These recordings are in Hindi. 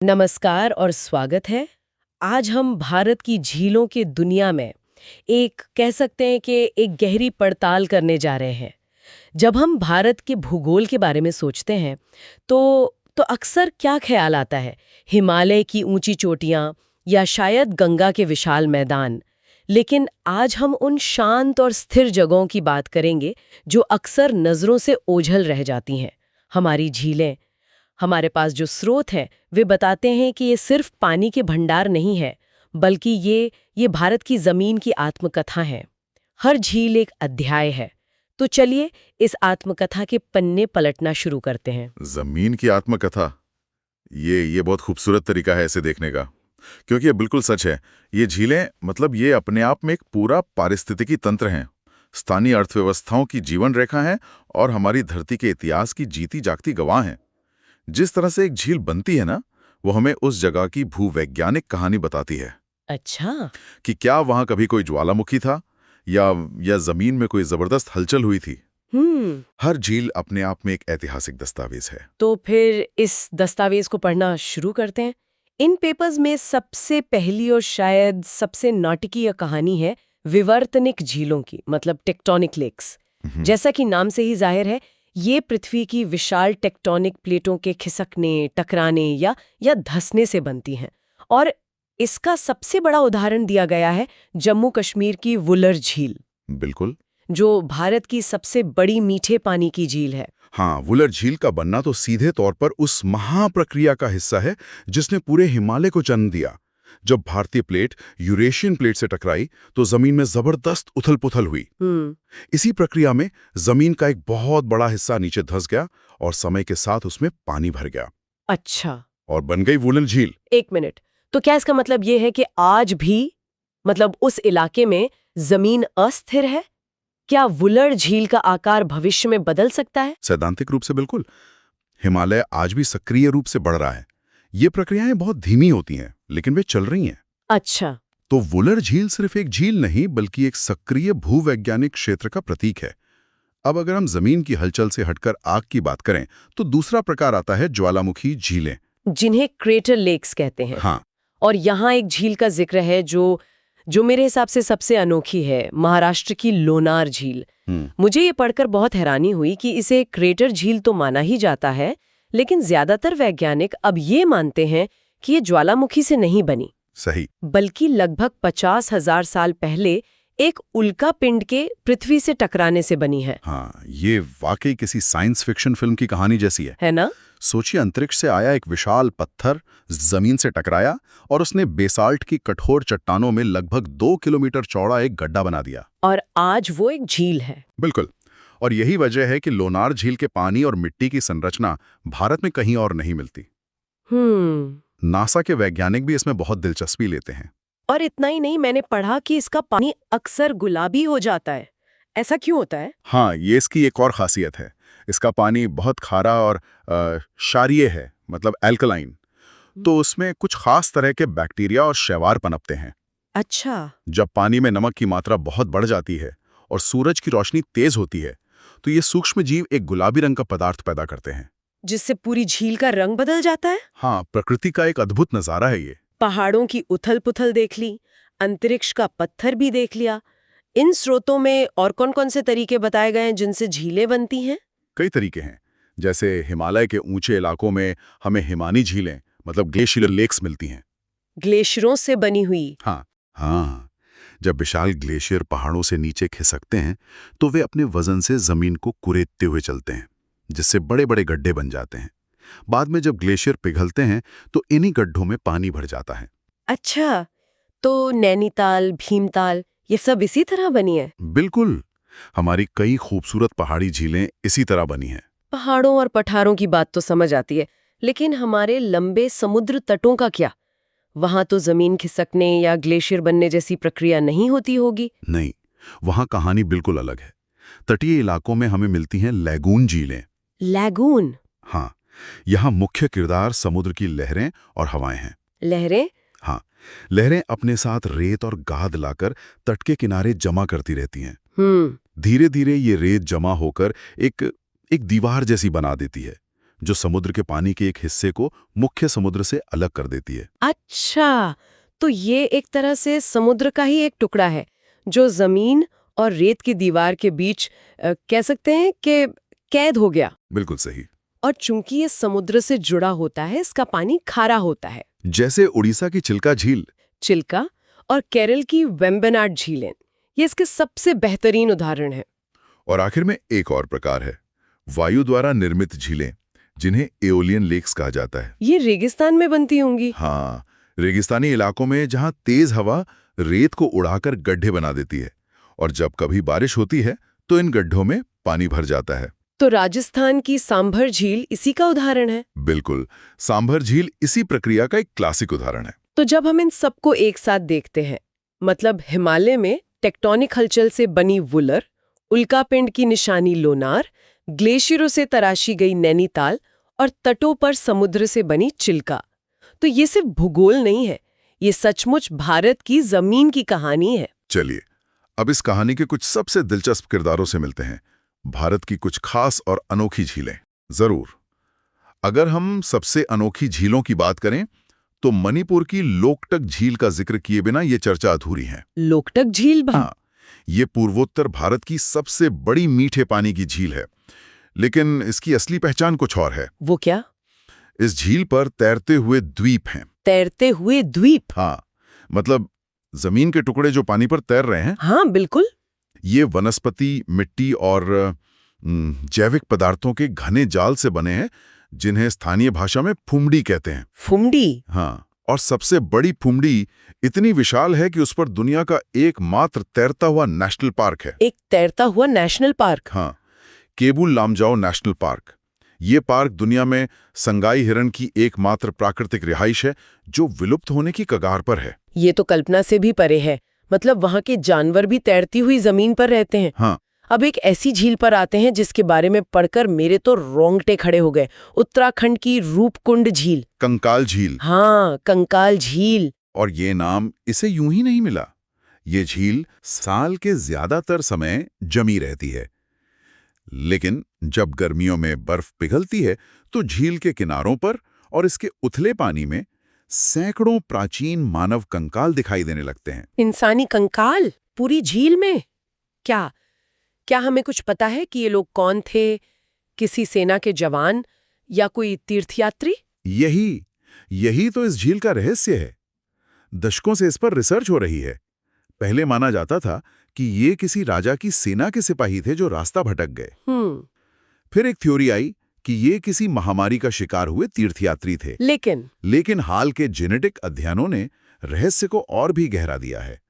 नमस्कार और स्वागत है। आज हम भारत की झीलों की दुनिया में एक कह सकते हैं कि एक गहरी पड़ताल करने जा रहे हैं। जब हम भारत के भूगोल के बारे में सोचते हैं तो अक्सर क्या ख्याल आता है? हिमालय की ऊंची चोटियां या शायद गंगा के विशाल मैदान। लेकिन आज हम उन शांत और स्थिर जगहों की बात करेंगे जो अक्सर नजरों से ओझल रह जाती हैं। हमारी झीलें। हमारे पास जो स्रोत हैं वे बताते हैं कि ये सिर्फ पानी के भंडार नहीं है, बल्कि ये भारत की जमीन की आत्मकथा है। हर झील एक अध्याय है। तो चलिए इस आत्मकथा के पन्ने पलटना शुरू करते हैं। जमीन की आत्मकथा, ये बहुत खूबसूरत तरीका है इसे देखने का, क्योंकि ये बिल्कुल सच है। ये झीलें मतलब ये अपने आप में एक पूरा पारिस्थितिकी तंत्र हैं, स्थानीय अर्थव्यवस्थाओं की जीवन रेखा हैं और हमारी धरती के इतिहास की जीती जागती गवाह हैं। जिस तरह से एक झील बनती है ना, वो हमें उस जगह की भूवैज्ञानिक कहानी बताती है अच्छा। कि क्या वहां कभी कोई ज्वालामुखी था या जमीन में कोई जबरदस्त हलचल हुई थी। हर झील अपने आप में एक ऐतिहासिक दस्तावेज है। तो फिर इस दस्तावेज को पढ़ना शुरू करते हैं। इन पेपर्स में सबसे पहली और शायद सबसे नाटकीय कहानी है विवर्तनिक झीलों की, मतलब टेक्टोनिक लेक्स। जैसा कि नाम से ही जाहिर है, ये पृथ्वी की विशाल टेक्टोनिक प्लेटों के खिसकने, टकराने या धंसने से बनती हैं। और इसका सबसे बड़ा उदाहरण दिया गया है जम्मू कश्मीर की वुलर झील, बिल्कुल। जो भारत की सबसे बड़ी मीठे पानी की झील है। हाँ, वुलर झील का बनना तो सीधे तौर पर उस महाप्रक्रिया का हिस्सा है जिसने पूरे हिमालय को जन्म दिया। जब भारतीय प्लेट यूरेशियन प्लेट से टकराई तो जमीन में जबरदस्त उथल-पुथल हुई। इसी प्रक्रिया में जमीन का एक बहुत बड़ा हिस्सा नीचे धंस गया और समय के साथ उसमें पानी भर गया। अच्छा। और बन गई वुलर झील। एक मिनट, तो क्या इसका मतलब ये है कि आज भी, मतलब उस इलाके में जमीन अस्थिर है? क्या वुलर झील का आकार भविष्य में बदल सकता है? सैद्धांतिक रूप से बिल्कुल। हिमालय आज भी सक्रिय रूप से बढ़ रहा है। ये प्रक्रियाएं बहुत धीमी होती हैं, लेकिन वे चल रही हैं। अच्छा। तो वुलर झील सिर्फ एक झील नहीं, बल्कि एक सक्रिय भूवैज्ञानिक क्षेत्र का प्रतीक है। अब अगर हम जमीन की हलचल से हटकर आग की बात करें, तो दूसरा प्रकार आता है ज्वालामुखी झीलें, जिन्हें क्रेटर लेक्स कहते हैं। हाँ। और यहाँ एक झील का जिक्र है जो मेरे हिसाब से सबसे अनोखी है, महाराष्ट्र की लोनार झील। मुझे ये पढ़कर बहुत हैरानी हुई कि इसे क्रेटर झील तो माना ही जाता है, लेकिन ज्यादातर वैज्ञानिक अब ये मानते हैं कि ये ज्वालामुखी से नहीं बनी, सही, बल्कि लगभग 50,000 साल पहले एक उल्का पिंड के पृथ्वी से टकराने से बनी है। हाँ, ये वाकई किसी साइंस फिक्शन फिल्म की कहानी जैसी है ना? सोचिए, अंतरिक्ष से आया एक विशाल पत्थर जमीन से टकराया और उसने बेसाल्ट की कठोर चट्टानों में लगभग 2 किलोमीटर चौड़ा एक गड्ढा बना दिया। और आज वो एक झील है। बिल्कुल। और यही वजह है कि लोनार झील के पानी और मिट्टी की संरचना भारत में कहीं और नहीं मिलती। नासा के वैज्ञानिक भी इसमें बहुत दिलचस्पी लेते हैं। और इतना ही नहीं, मैंने पढ़ा कि इसका पानी अक्सर गुलाबी हो जाता है। ऐसा क्यों होता है? हाँ, ये इसकी एक और खासियत है। इसका पानी बहुत खारा और क्षारीय है, मतलब एल्कलाइन। तो उसमें कुछ खास तरह के बैक्टीरिया और शैवाल पनपते हैं। अच्छा। जब पानी में नमक की मात्रा बहुत बढ़ जाती है और सूरज की रोशनी तेज होती है, तो ये सूक्ष्म जीव एक गुलाबी रंग का पदार्थ पैदा करते हैं, जिससे पूरी झील का रंग बदल जाता है। हाँ, प्रकृति का एक अद्भुत नजारा है ये। पहाड़ों की उथल-पुथल देख ली, अंतरिक्ष का पत्थर भी देख लिया। इन स्रोतों में और कौन-कौन से तरीके बताए गए हैं जिनसे झीलें बनती हैं? कई तरीके हैं। जैसे हिमालय के ऊंचे इलाकों में हमें हिमानी झीलें, मतलब ग्लेशियर लेक्स मिलती हैं। ग्लेशियरों से बनी हुई। हाँ, जब विशाल ग्लेशियर पहाड़ों से नीचे खिसकते हैं तो वे अपने वजन से जमीन को कुरेदते हुए चलते हैं, जिससे बड़े बड़े गड्ढे बन जाते हैं। बाद में जब ग्लेशियर पिघलते हैं तो इन्हीं गड्ढों में पानी भर जाता है। अच्छा, तो नैनीताल, भीमताल, ये सब इसी तरह बनी है? बिल्कुल। हमारी कई खूबसूरत पहाड़ी झीलें इसी तरह बनी हैं। पहाड़ों और पठारों की बात तो समझ आती है, लेकिन हमारे लंबे समुद्र तटों का क्या? वहां तो जमीन खिसकने या ग्लेशियर बनने जैसी प्रक्रिया नहीं होती होगी। नहीं, वहां कहानी बिल्कुल अलग है। तटीय इलाकों में हमें मिलती हैं लैगून झीलें। लैगून? हाँ, यहाँ मुख्य किरदार समुद्र की लहरें और हवाएं हैं। लहरें? हाँ, लहरें अपने साथ रेत और गाद लाकर तट के किनारे जमा करती रहती हैं। धीरे धीरे ये रेत जमा होकर एक दीवार जैसी बना देती है, जो समुद्र के पानी के एक हिस्से को मुख्य समुद्र से अलग कर देती है। अच्छा, तो ये एक तरह से समुद्र का ही एक टुकड़ा है जो जमीन और रेत की दीवार के बीच कह सकते हैं कि कैद हो गया। बिल्कुल सही। और चूंकि ये समुद्र से जुड़ा होता है, इसका पानी खारा होता है। जैसे उड़ीसा की चिल्का झील। चिल्का और केरल की वेम्बनाड झीलें, ये इसके सबसे बेहतरीन उदाहरण हैं। और आखिर में एक और प्रकार है, वायु द्वारा निर्मित झीलें, जिन्हें एओलियन लेक्स कहा जाता है। ये रेगिस्तान में बनती होंगी। हाँ, रेगिस्तानी इलाकों में जहां तेज हवा रेत को उड़ाकर गड्ढे बना देती है, और जब कभी बारिश होती है तो इन गड्ढों में पानी भर जाता है। तो राजस्थान की सांभर झील इसी का उदाहरण है। बिल्कुल, सांभर झील इसी प्रक्रिया का एक क्लासिक उदाहरण है। तो जब हम इन सबको एक साथ देखते हैं, मतलब हिमालय में टेक्टोनिक हलचल से बनी वुलर, उल्कापिंड की निशानी लोनार, ग्लेशियरों से तराशी गई नैनीताल और तटों पर समुद्र से बनी चिल्का, तो ये सिर्फ भूगोल नहीं है, ये सचमुच भारत की जमीन की कहानी है। चलिए, अब इस कहानी के कुछ सबसे दिलचस्प किरदारों से मिलते हैं, भारत की कुछ खास और अनोखी झीलें। जरूर। अगर हम सबसे अनोखी झीलों की बात करें तो मणिपुर की लोकटक झील का जिक्र किए बिना ये चर्चा अधूरी है। लोकटक झील? हाँ, ये पूर्वोत्तर भारत की सबसे बड़ी मीठे पानी की झील है, लेकिन इसकी असली पहचान कुछ और है। वो क्या? इस झील पर तैरते हुए द्वीप हैं। तैरते हुए द्वीप? हाँ, मतलब जमीन के टुकड़े जो पानी पर तैर रहे हैं। हाँ बिल्कुल। ये वनस्पति, मिट्टी और जैविक पदार्थों के घने जाल से बने हैं, जिन्हें स्थानीय भाषा में फुमडी कहते हैं। फुमडी? हाँ, और सबसे बड़ी फुमडी इतनी विशाल है कि उस पर दुनिया का एकमात्र तैरता हुआ नेशनल पार्क है। एक तैरता हुआ नेशनल पार्क? हाँ, केबुल लामजाओ नेशनल पार्क। ये पार्क दुनिया में संगाई हिरण की एकमात्र प्राकृतिक रिहाइश है, जो विलुप्त होने की कगार पर है। ये तो कल्पना से भी परे है, मतलब वहाँ के जानवर भी तैरती हुई जमीन पर रहते हैं। हाँ। अब एक ऐसी झील पर आते हैं जिसके बारे में पढ़कर मेरे तो रोंगटे खड़े हो गए। उत्तराखंड की रूपकुंड झील। कंकाल झील। हाँ, कंकाल झील। और ये नाम इसे यूं ही नहीं मिला। ये झील साल के ज्यादातर समय जमी रहती है, लेकिन जब गर्मियों में बर्फ पिघलती है तो झील के किनारों पर और इसके उथले पानी में सैकड़ों प्राचीन मानव कंकाल दिखाई देने लगते हैं। इंसानी कंकाल पूरी झील में? क्या हमें कुछ पता है कि ये लोग कौन थे? किसी सेना के जवान या कोई तीर्थयात्री? यही तो इस झील का रहस्य है। दशकों से इस पर रिसर्च हो रही है। पहले माना जाता था कि ये किसी राजा की सेना के सिपाही थे जो रास्ता भटक गए। फिर एक थ्योरी आई कि ये किसी महामारी का शिकार हुए तीर्थयात्री थे। लेकिन हाल के जेनेटिक अध्ययनों ने रहस्य को और भी गहरा दिया है।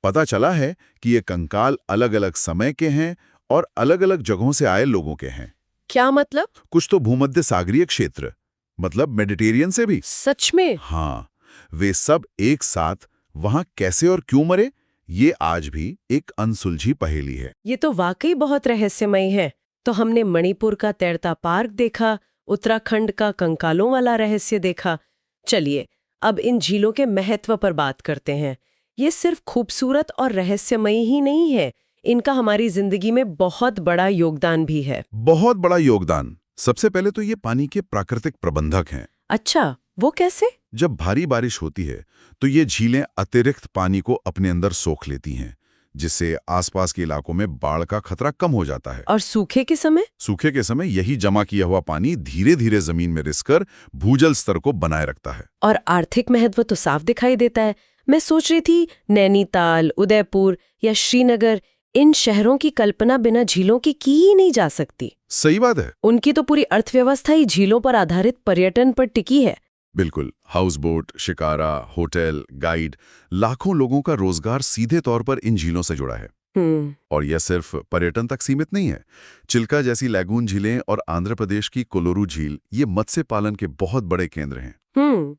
पता चला है कि ये कंकाल अलग-अलग समय के हैं और अलग-अलग जगहों से आए लोगों के हैं। क्या मतलब? कुछ तो भूमध्य सागरीय क्षेत्र, मतलब मेडिटेरियन से भी। सच में? हाँ, वे सब एक साथ वहां कैसे और क्यों मरे, ये आज भी एक अनसुलझी पहेली है। ये तो वाकई बहुत रहस्यमय है। तो हमने मणिपुर का तैरता पार्क देखा, उत्तराखंड का कंकालों वाला रहस्य देखा। चलिए अब इन झीलों के महत्व पर बात करते हैं। ये सिर्फ खूबसूरत और रहस्यमयी ही नहीं है, इनका हमारी जिंदगी में बहुत बड़ा योगदान भी है। बहुत बड़ा योगदान। सबसे पहले तो ये पानी के प्राकृतिक प्रबंधक हैं। अच्छा, वो कैसे? जब भारी बारिश होती है तो ये झीलें अतिरिक्त पानी को अपने अंदर सोख लेती हैं, जिससे आसपास के इलाकों में बाढ़ का खतरा कम हो जाता है। और सूखे के समय? सूखे के समय यही जमा किया हुआ पानी धीरे धीरे जमीन में रिसकर भूजल स्तर को बनाए रखता है। और आर्थिक महत्व तो साफ दिखाई देता है। मैं सोच रही थी नैनीताल, उदयपुर या श्रीनगर, इन शहरों की कल्पना बिना झीलों की ही नहीं जा सकती। सही बात है। उनकी तो पूरी अर्थव्यवस्था ही झीलों पर आधारित पर्यटन पर टिकी है। बिल्कुल। House boat, shikara, hotel, guide, लाखों लोगों का रोजगार सीधे तौर पर इन झीलों से जुड़ा है। और यह सिर्फ पर्यटन तक सीमित नहीं है। चिल्का जैसी लैगून झीलें और आंध्र प्रदेश की कोलोरू झील, ये मत्स्य पालन के बहुत बड़े केंद्र हैं।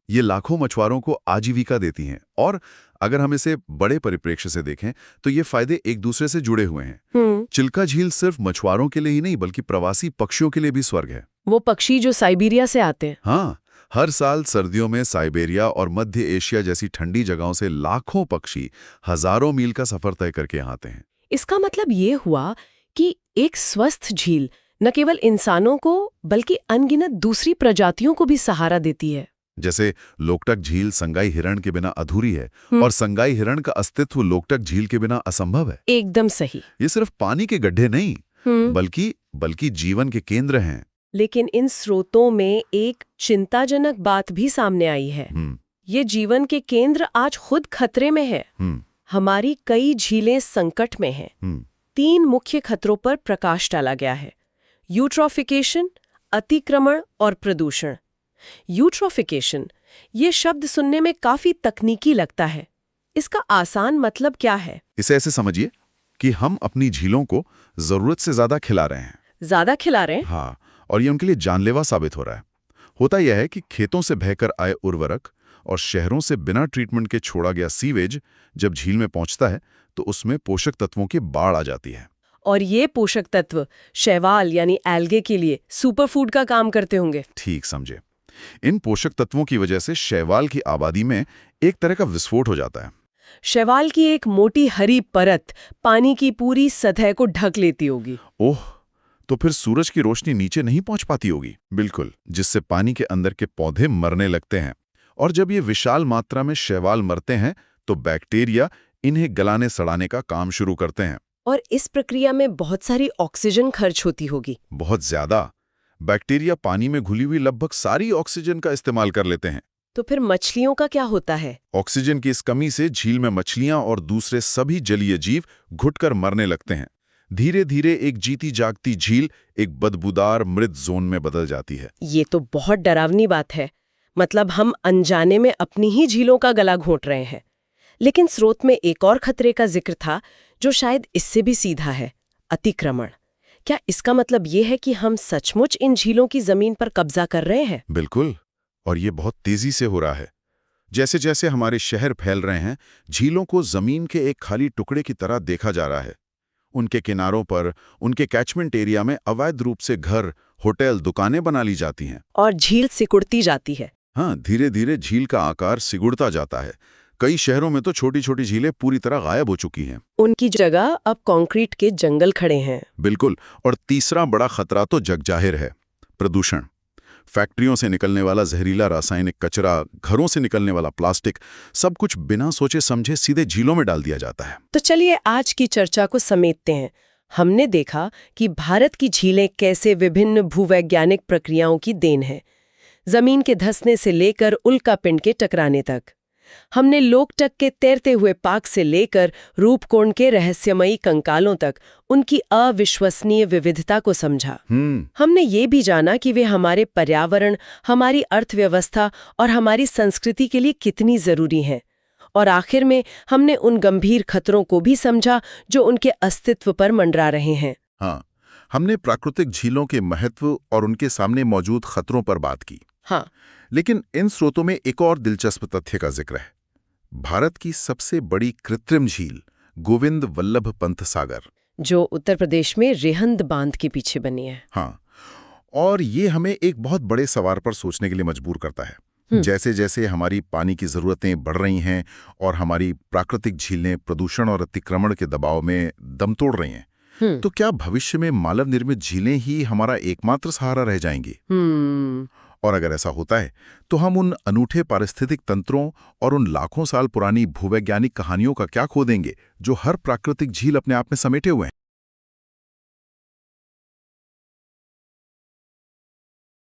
ये लाखों मछुआरों को आजीविका देती हैं। और अगर हम इसे बड़े परिप्रेक्ष्य से देखें तो ये फायदे एक दूसरे से जुड़े हुए हैं। चिल्का झील सिर्फ मछुआरों के लिए ही नहीं बल्कि प्रवासी पक्षियों के लिए भी स्वर्ग है। वो पक्षी जो साइबेरिया से आते हैं। हाँ, हर साल सर्दियों में साइबेरिया और मध्य एशिया जैसी ठंडी जगहों से लाखों पक्षी हजारों मील का सफर तय करके आते हैं। इसका मतलब ये हुआ कि एक स्वस्थ झील न केवल इंसानों को बल्कि अनगिनत दूसरी प्रजातियों को भी सहारा देती है। जैसे लोकटक झील संगाई हिरण के बिना अधूरी है और संगाई हिरण का अस्तित्व लोकटक झील के बिना असंभव है। एकदम सही। ये सिर्फ पानी के गड्ढे नहीं बल्कि जीवन के केंद्र हैं। लेकिन इन स्रोतों में एक चिंताजनक बात भी सामने आई है। ये जीवन के केंद्र आज खुद खतरे में है। हमारी कई झीलें संकट में हैं। 3 मुख्य खतरों पर प्रकाश डाला गया है: यूट्रोफिकेशन, अतिक्रमण और प्रदूषण। यूट्रोफिकेशन, ये शब्द सुनने में काफी तकनीकी लगता है। इसका आसान मतलब क्या है? इसे ऐसे समझिए कि हम अपनी झीलों को जरूरत से ज्यादा खिला रहे हैं। ज्यादा खिला रहे हैं? हाँ, और ये उनके लिए जानलेवा साबित हो रहा है। होता यह है कि खेतों से बहकर आए उर्वरक और शहरों से बिना ट्रीटमेंट के छोड़ा गया सीवेज जब झील में पहुंचता है तो उसमें पोषक तत्वों की बाढ़ आ जाती है। और ये पोषक तत्व शैवाल यानी एल्गे के लिए सुपरफूड का काम करते होंगे। ठीक समझे। इन पोषक तत्वों की वजह से शैवाल की आबादी में एक तरह का विस्फोट हो जाता है। शैवाल की एक मोटी हरी परत पानी की पूरी सतह को ढक लेती होगी। ओह, तो फिर सूरज की रोशनी नीचे नहीं पहुंच पाती होगी। बिल्कुल, जिससे पानी के अंदर के पौधे मरने लगते हैं। और जब ये विशाल मात्रा में शैवाल मरते हैं तो बैक्टीरिया इन्हें गलाने सड़ाने का काम शुरू करते हैं। और इस प्रक्रिया में बहुत सारी ऑक्सीजन खर्च होती होगी। बहुत ज्यादा। बैक्टीरिया पानी में घुली हुई लगभग सारी ऑक्सीजन का इस्तेमाल कर लेते हैं। तो फिर मछलियों का क्या होता है? ऑक्सीजन की इस कमी से झील में मछलियां और दूसरे सभी जलीय जीव घुटकर मरने लगते हैं। धीरे धीरे एक जीती जागती झील एक बदबूदार मृत जोन में बदल जाती है। ये तो बहुत डरावनी बात है। मतलब हम अनजाने में अपनी ही झीलों का गला घोंट रहे हैं। लेकिन स्रोत में एक और खतरे का जिक्र था जो शायद इससे भी सीधा है: अतिक्रमण। क्या इसका मतलब ये है कि हम सचमुच इन झीलों की जमीन पर कब्जा कर रहे हैं? बिल्कुल, और ये बहुत तेजी से हो रहा है। जैसे जैसे हमारे शहर फैल रहे हैं, झीलों को जमीन के एक खाली टुकड़े की तरह देखा जा रहा है। उनके किनारों पर, उनके कैचमेंट एरिया में अवैध रूप से घर, होटल, दुकानें बना ली जाती हैं। और झील सिकुड़ती जाती है। हाँ, धीरे धीरे झील का आकार सिकुड़ता जाता है। कई शहरों में तो छोटी छोटी झीलें पूरी तरह गायब हो चुकी हैं। उनकी जगह अब कंक्रीट के जंगल खड़े हैं। बिल्कुल। और तीसरा बड़ा खतरा तो जगजाहिर है: प्रदूषण। फैक्ट्रियों से निकलने वाला जहरीला रासायनिक कचरा, घरों से निकलने वाला प्लास्टिक, सब कुछ बिना सोचे समझे सीधे झीलों में डाल दिया जाता है। तो चलिए आज की चर्चा को समेटते हैं। हमने देखा कि भारत की झीलें कैसे विभिन्न भूवैज्ञानिक प्रक्रियाओं की देन है, जमीन के धंसने से लेकर उल्कापिंड के टकराने तक। हमने लोकटक के तैरते हुए पार्क से लेकर रूपकुंड के रहस्यमयी कंकालों तक उनकी अविश्वसनीय विविधता को समझा। हमने ये भी जाना कि वे हमारे पर्यावरण, हमारी अर्थव्यवस्था और हमारी संस्कृति के लिए कितनी जरूरी हैं। और आखिर में हमने उन गंभीर खतरों को भी समझा जो उनके अस्तित्व पर मंडरा रहे हैं। हाँ, हमने प्राकृतिक झीलों के महत्व और उनके सामने मौजूद खतरों पर बात की। हाँ, लेकिन इन स्रोतों में एक और दिलचस्प तथ्य का जिक्र है: भारत की सबसे बड़ी कृत्रिम झील गोविंद वल्लभ पंत सागर, जो उत्तर प्रदेश में रेहंद बांध के पीछे बनी है। हाँ, और ये हमें एक बहुत बड़े सवाल पर सोचने के लिए मजबूर करता है। जैसे जैसे हमारी पानी की जरूरतें बढ़ रही हैं और हमारी प्राकृतिक झीलें प्रदूषण और अतिक्रमण के दबाव में दम तोड़ रही हैं, तो क्या भविष्य में मानव निर्मित झीलें ही हमारा एकमात्र सहारा रह जाएंगी? और अगर ऐसा होता है तो हम उन अनूठे पारिस्थितिक तंत्रों और उन लाखों साल पुरानी भूवैज्ञानिक कहानियों का क्या खो देंगे जो हर प्राकृतिक झील अपने आप में समेटे हुए हैं?